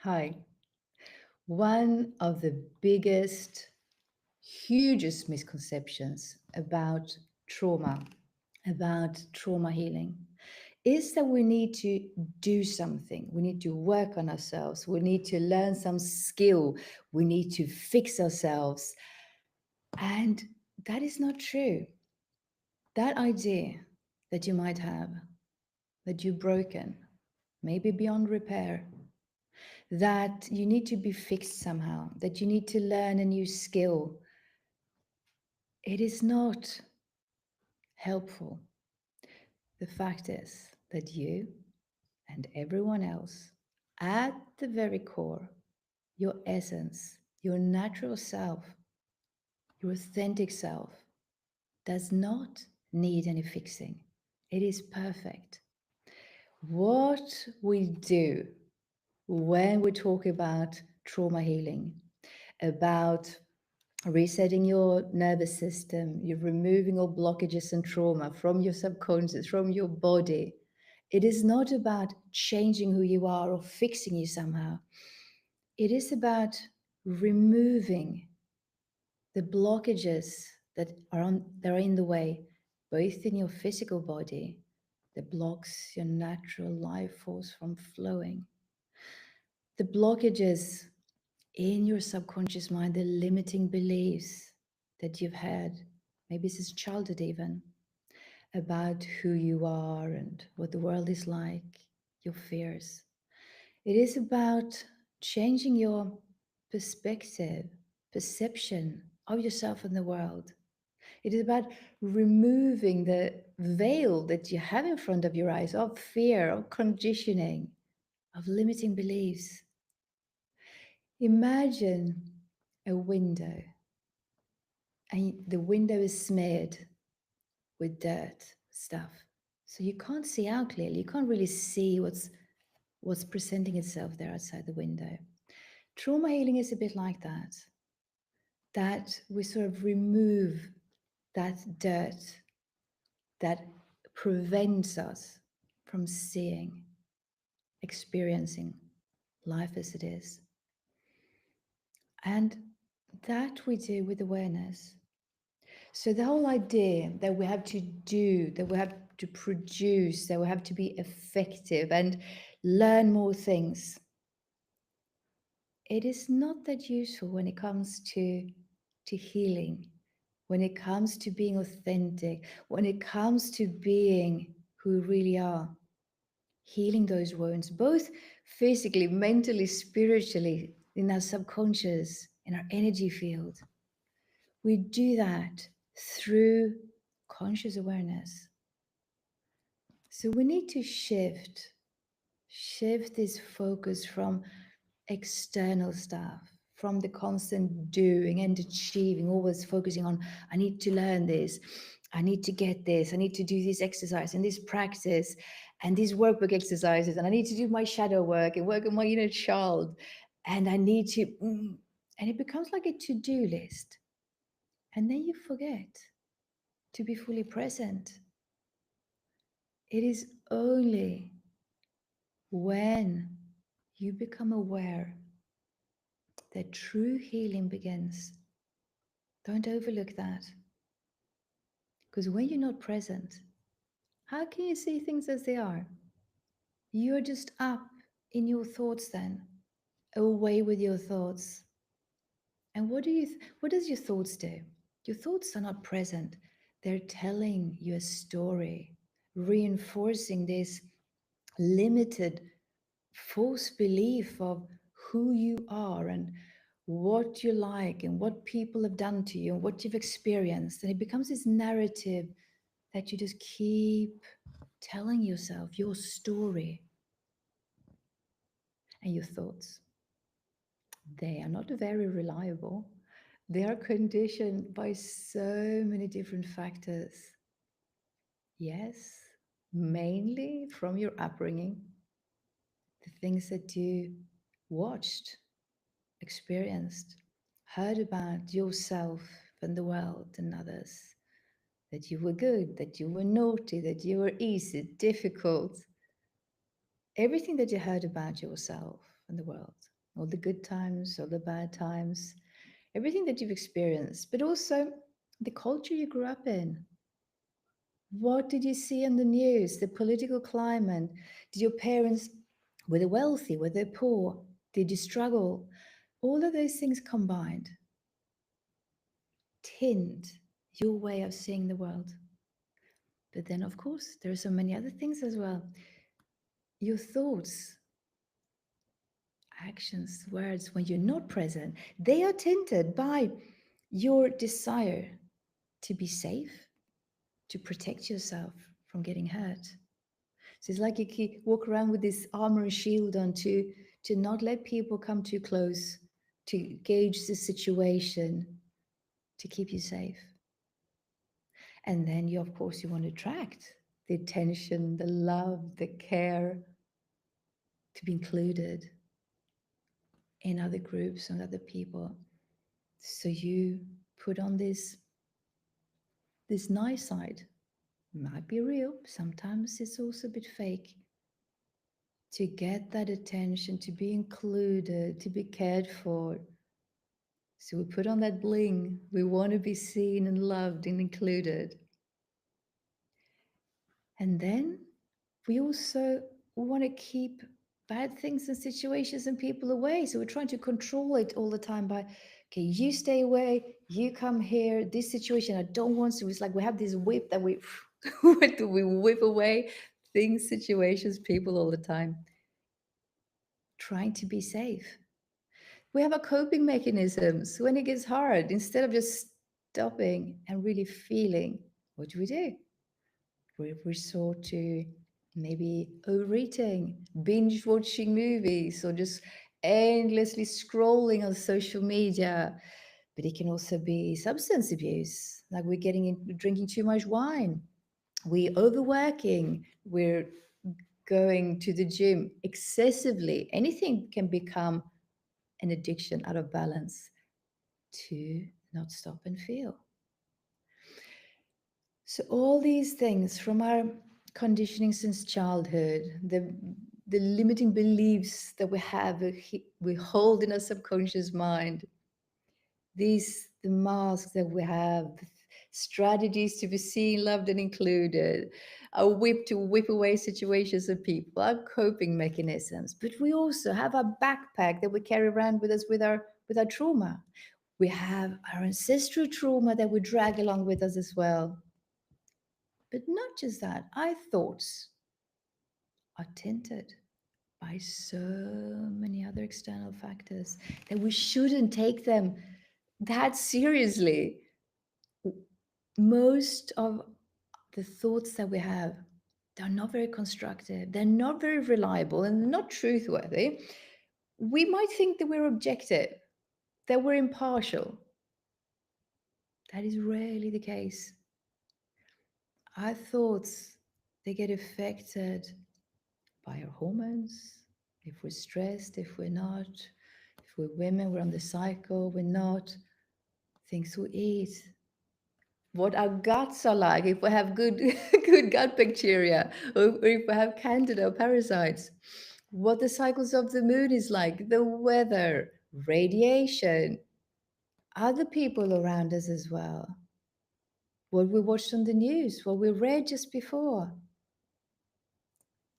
Hi. One of the biggest, hugest misconceptions about trauma healing, is that we need to do something. We need to work on ourselves. We need to learn some skill. We need to fix ourselves. And that is not true. That idea that you might have, that you're broken, maybe beyond repair, that you need to be fixed somehow, that you need to learn a new skill, it is not helpful. The fact is that you and everyone else, at the very core, your essence, your natural self, your authentic self, does not need any fixing. It is perfect. What we do when we talk about trauma healing, about resetting your nervous system, you're removing all blockages and trauma from your subconscious, from your body. It is not about changing who you are or fixing you somehow. It is about removing the blockages that are in the way, both in your physical body, that blocks your natural life force from flowing, the blockages in your subconscious mind, the limiting beliefs that you've had, maybe since childhood even, about who you are and what the world is like, your fears. It is about changing your perspective, perception of yourself and the world. It is about removing the veil that you have in front of your eyes of fear, of conditioning, of limiting beliefs. Imagine a window, and the window is smeared with dirt stuff. So you can't see out clearly. You can't really see what's presenting itself there outside the window. Trauma healing is a bit like that. That we sort of remove that dirt that prevents us from seeing, experiencing life as it is. And that we do with awareness. So the whole idea that we have to do, that we have to produce, that we have to be effective and learn more things, it is not that useful when it comes to healing, when it comes to being authentic, when it comes to being who we really are, healing those wounds, both physically, mentally, spiritually, in our subconscious, in our energy field. We do that through conscious awareness. So we need to shift this focus from external stuff, from the constant doing and achieving, always focusing on, I need to learn this, I need to get this, I need to do this exercise and this practice and these workbook exercises, and I need to do my shadow work and work on my inner child, and I need to, and it becomes like a to-do list. And then you forget to be fully present. It is only when you become aware that true healing begins. Don't overlook that. Because when you're not present, how can you see things as they are? You're just up in your thoughts then, away with your thoughts. And what does your thoughts do? Your thoughts are not present. They're telling you a story, reinforcing this limited false belief of who you are and what you like and what people have done to you and what you've experienced. And it becomes this narrative that you just keep telling yourself your story. And your thoughts, they are not very reliable. They are conditioned by so many different factors. Yes, mainly from your upbringing, the things that you watched, experienced, heard about yourself and the world and others, that you were good, that you were naughty, that you were easy, difficult. Everything that you heard about yourself and the world. all the good times, all the bad times, everything that you've experienced, but also the culture you grew up in. What did you see in the news? The political climate? Did your parents, were they wealthy? Were they poor? Did you struggle? All of those things combined tint your way of seeing the world. But then, of course, there are so many other things as well. Your thoughts, actions, words, when you're not present, they are tinted by your desire to be safe, to protect yourself from getting hurt. So it's like you walk around with this armor and shield on to not let people come too close, to gauge the situation, to keep you safe. And then you, of course, you want to attract the attention, the love, the care, to be included in other groups and other people. So you put on this nice side. Might be real, sometimes it's also a bit fake. To get that attention, to be included, to be cared for. So we put on that bling. We want to be seen and loved and included. And then we also want to keep bad things and situations and people away. So we're trying to control it all the time by, okay, you stay away, you come here, this situation I don't want. So it's like we have this whip that we we whip away things, situations, people all the time, trying to be safe. We have our coping mechanisms when it gets hard. Instead of just stopping and really feeling, what do? We resort to maybe overeating, binge watching movies, or just endlessly scrolling on social media. But it can also be substance abuse, like we're getting in, drinking too much wine, we're overworking, we're going to the gym excessively. Anything can become an addiction out of balance to not stop and feel. So all these things from our conditioning since childhood, the limiting beliefs that we have, we hold in our subconscious mind, these the masks that we have, strategies to be seen, loved, and included, a whip to whip away situations and people, our coping mechanisms. But we also have our backpack that we carry around with us with our trauma. We have our ancestral trauma that we drag along with us as well. But not just that, our thoughts are tinted by so many other external factors that we shouldn't take them that seriously. Most of the thoughts that we have, they're not very constructive, they're not very reliable, and not truthworthy. We might think that we're objective, that we're impartial. That is rarely the case. Our thoughts, they get affected by our hormones. If we're stressed, if we're not, if we're women, we're on the cycle, we're not, things we eat, what our guts are like, if we have good good gut bacteria, or if we have candida or parasites, what the cycles of the moon is like, the weather, radiation, other people around us as well, what we watched on the news, what we read just before.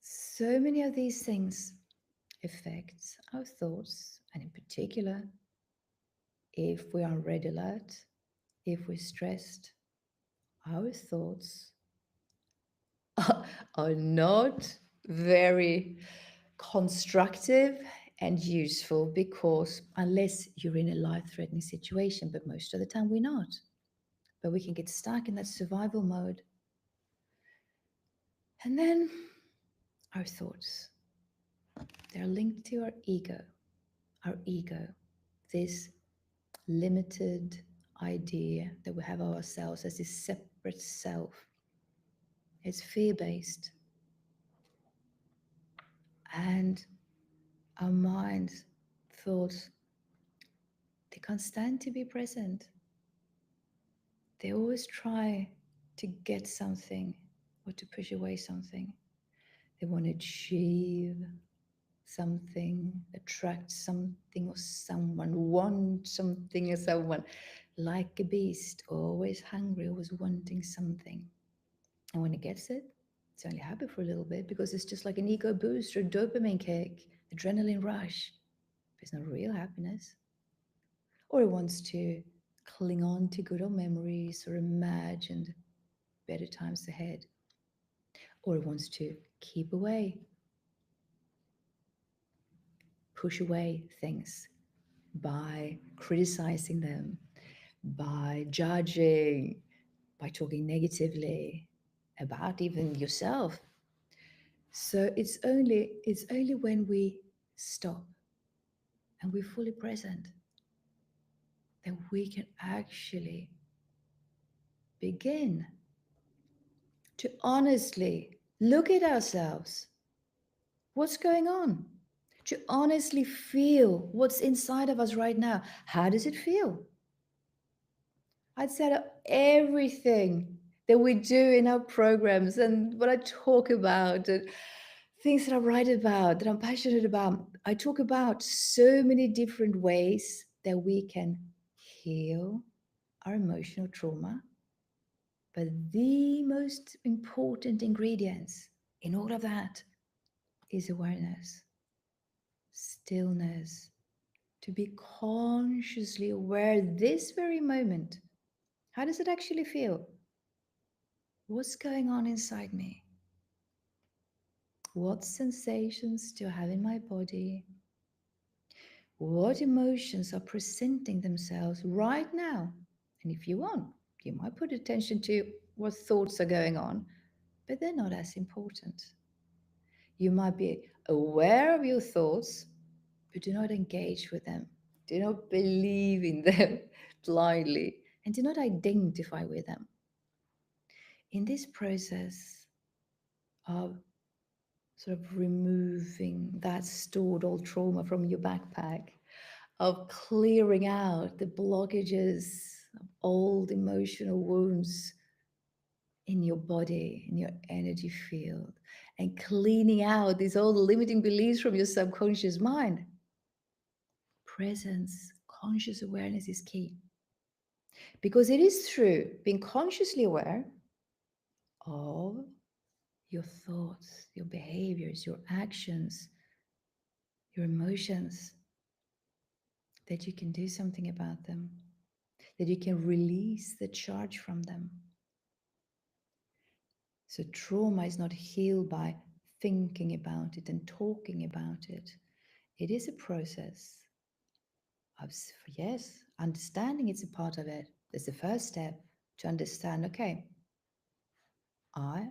So many of these things affect our thoughts, and in particular, if we're on red alert, if we're stressed, our thoughts are not very constructive and useful, because unless you're in a life-threatening situation, but most of the time we're not. But we can get stuck in that survival mode. And then our thoughts, they're linked to our ego, this limited idea that we have of ourselves as this separate self. It's fear-based. And our minds, thoughts, they can't stand to be present. They always try to get something or to push away something. They want to achieve something, attract something or someone, want something or someone, like a beast, always hungry, always wanting something. And when it gets it, it's only happy for a little bit because it's just like an ego boost or a dopamine kick, adrenaline rush. It's not real happiness. Or it wants to cling on to good old memories or imagined better times ahead. Or it wants to keep away, push away things by criticizing them, by judging, by talking negatively about even yourself. So it's only when we stop and we're fully present that we can actually begin to honestly look at ourselves. What's going on? To honestly feel what's inside of us right now. How does it feel? I'd say that everything that we do in our programs and what I talk about and things that I write about, that I'm passionate about, I talk about so many different ways that we can heal our emotional trauma. But the most important ingredients in all of that is awareness, stillness, to be consciously aware this very moment. How does it actually feel? What's going on inside me? What sensations do I have in my body? What emotions are presenting themselves right now? And if you want, you might put attention to what thoughts are going on, but they're not as important. You might be aware of your thoughts, but do not engage with them. Do not believe in them blindly, and do not identify with them. In this process of sort of removing that stored old trauma from your backpack, of clearing out the blockages of old emotional wounds in your body, in your energy field, and cleaning out these old limiting beliefs from your subconscious mind. Presence, conscious awareness is key. Because it is through being consciously aware of your thoughts, your behaviors, your actions, your emotions, that you can do something about them, that you can release the charge from them. So, trauma is not healed by thinking about it and talking about it. It is a process of, yes, understanding it's a part of it. That's the first step to understand, okay, I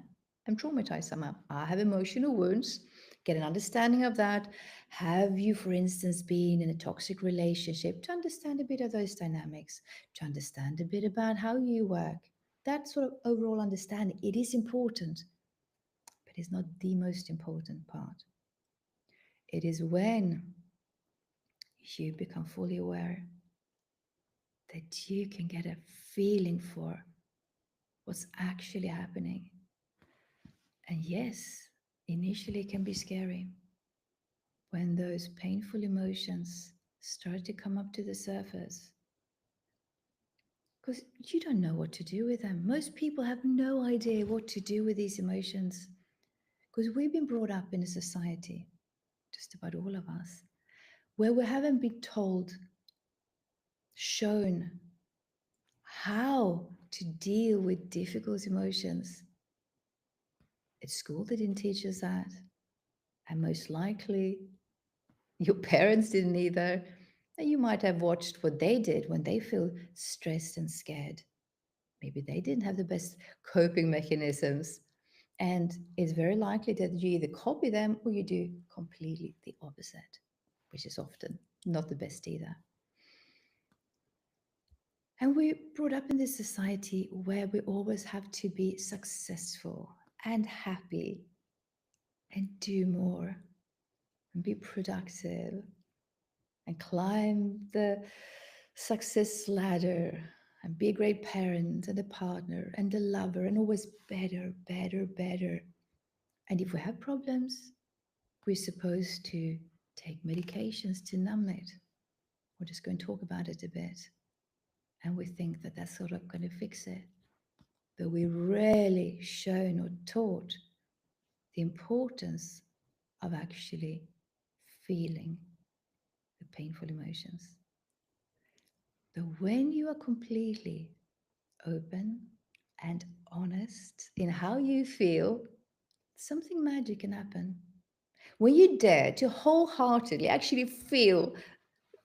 am traumatized somehow. I have emotional wounds. Get an understanding of that. Have you, for instance, been in a toxic relationship to understand a bit of those dynamics, to understand a bit about how you work? That sort of overall understanding, it is important, but it's not the most important part. It is when you become fully aware that you can get a feeling for what's actually happening. And yes, initially it can be scary when those painful emotions start to come up to the surface because you don't know what to do with them. Most people have no idea what to do with these emotions because we've been brought up in a society, just about all of us, where we haven't been told, shown how to deal with difficult emotions. At school, they didn't teach us that. And most likely, your parents didn't either. And you might have watched what they did when they feel stressed and scared. Maybe they didn't have the best coping mechanisms. And it's very likely that you either copy them or you do completely the opposite, which is often not the best either. And we're brought up in this society where we always have to be successful and happy and do more and be productive and climb the success ladder and be a great parent and a partner and a lover and always better, better, better. And if we have problems, we're supposed to take medications to numb it. We're just going to talk about it a bit. And we think that that's sort of going to fix it. But we're rarely shown or taught the importance of actually feeling the painful emotions. But when you are completely open and honest in how you feel, something magic can happen. When you dare to wholeheartedly actually feel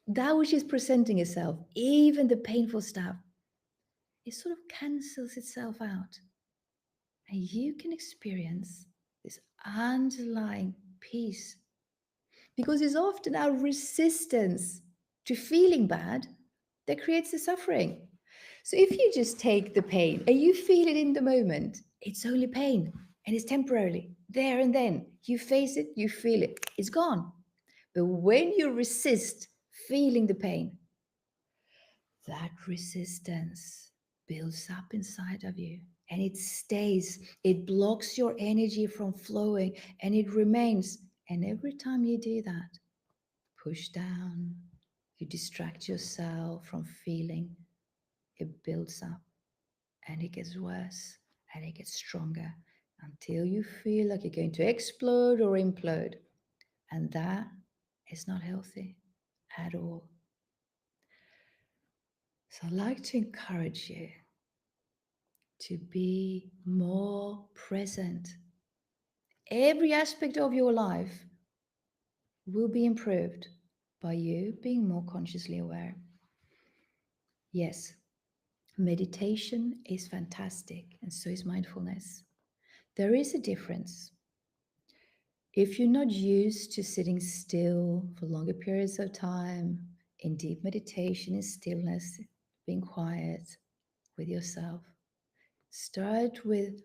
that which is presenting itself, even the painful stuff, it sort of cancels itself out. And you can experience this underlying peace. Because it's often our resistance to feeling bad that creates the suffering. So if you just take the pain and you feel it in the moment, it's only pain and it's temporarily there and then. You face it, you feel it, it's gone. But when you resist feeling the pain, that resistance builds up inside of you and it stays. It blocks your energy from flowing and it remains. And every time you do that, push down, you distract yourself from feeling, it builds up and it gets worse and it gets stronger until you feel like you're going to explode or implode. And that is not healthy at all. So I'd like to encourage you to be more present. Every aspect of your life will be improved by you being more consciously aware. Yes, meditation is fantastic, and so is mindfulness. There is a difference. If you're not used to sitting still for longer periods of time, in deep meditation, in stillness, being quiet with yourself, start with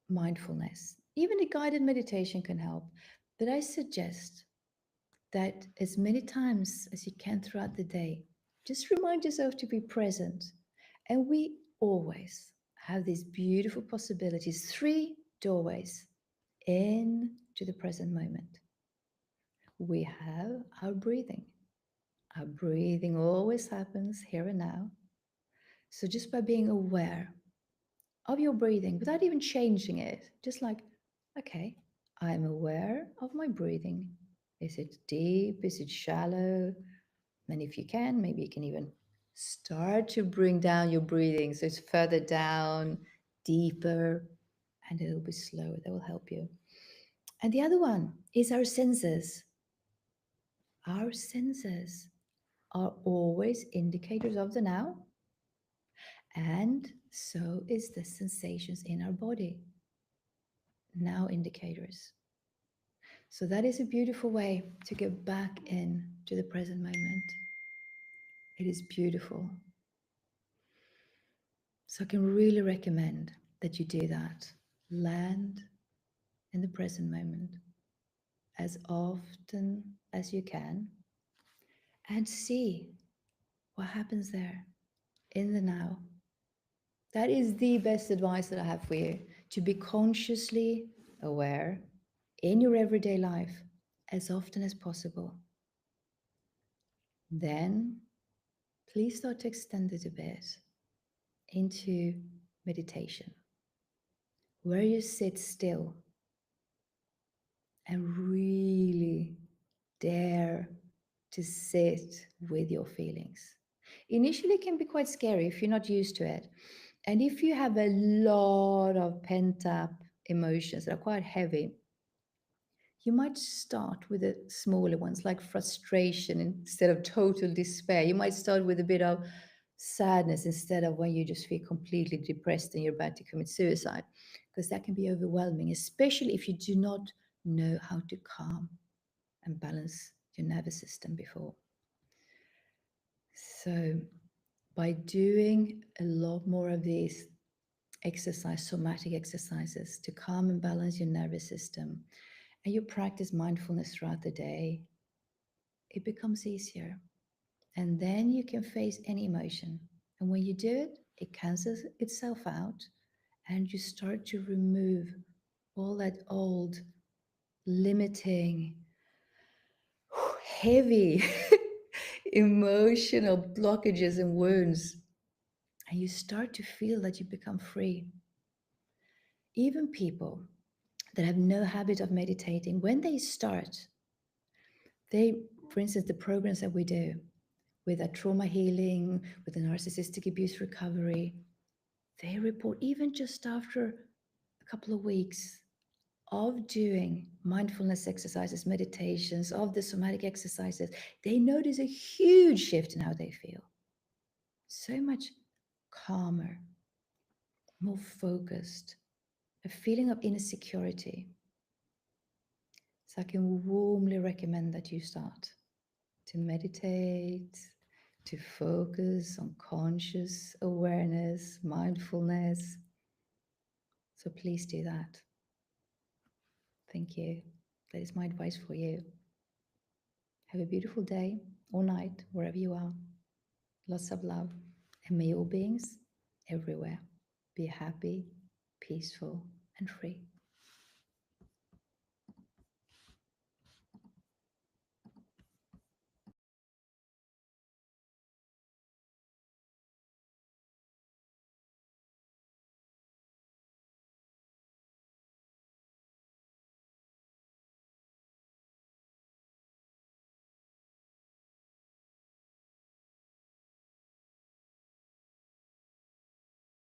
mindfulness. Even a guided meditation can help. But I suggest that as many times as you can throughout the day, just remind yourself to be present. And we always have these beautiful possibilities, three doorways into the present moment. We have our breathing. Our breathing always happens here and now. So just by being aware of your breathing without even changing it, just like, okay, I'm aware of my breathing. Is it deep? Is it shallow? And if you can, maybe you can even start to bring down your breathing. So it's further down, deeper, and it'll be slower. That will help you. And the other one is our senses. Our senses are always indicators of the now, and so is the sensations in our body, now indicators. So that is a beautiful way to get back in to the present moment. It is beautiful. So I can really recommend that you do that. Land in the present moment as often as you can and see what happens there in the now. That is the best advice that I have for you, to be consciously aware in your everyday life as often as possible. Then please start to extend it a bit into meditation, where you sit still and really dare to sit with your feelings. Initially, it can be quite scary if you're not used to it. And if you have a lot of pent up emotions that are quite heavy, you might start with the smaller ones like frustration instead of total despair. You might start with a bit of sadness instead of when you just feel completely depressed and you're about to commit suicide, because that can be overwhelming, especially if you do not know how to calm and balance your nervous system before. So, by doing a lot more of these somatic exercises to calm and balance your nervous system, and you practice mindfulness throughout the day, it becomes easier. And then you can face any emotion. And when you do it, it cancels itself out and you start to remove all that old limiting heavy emotional blockages and wounds, and you start to feel that you become free. Even people that have no habit of meditating, when they start, they, for instance, the programs that we do with a trauma healing, with the narcissistic abuse recovery, they report even just after a couple of weeks of doing mindfulness exercises, meditations, of the somatic exercises, they notice a huge shift in how they feel. So much calmer, more focused, a feeling of inner security. So I can warmly recommend that you start to meditate, to focus on conscious awareness, mindfulness. So please do that. Thank you. That is my advice for you. Have a beautiful day or night, wherever you are. Lots of love. And may all beings everywhere be happy, peaceful, and free.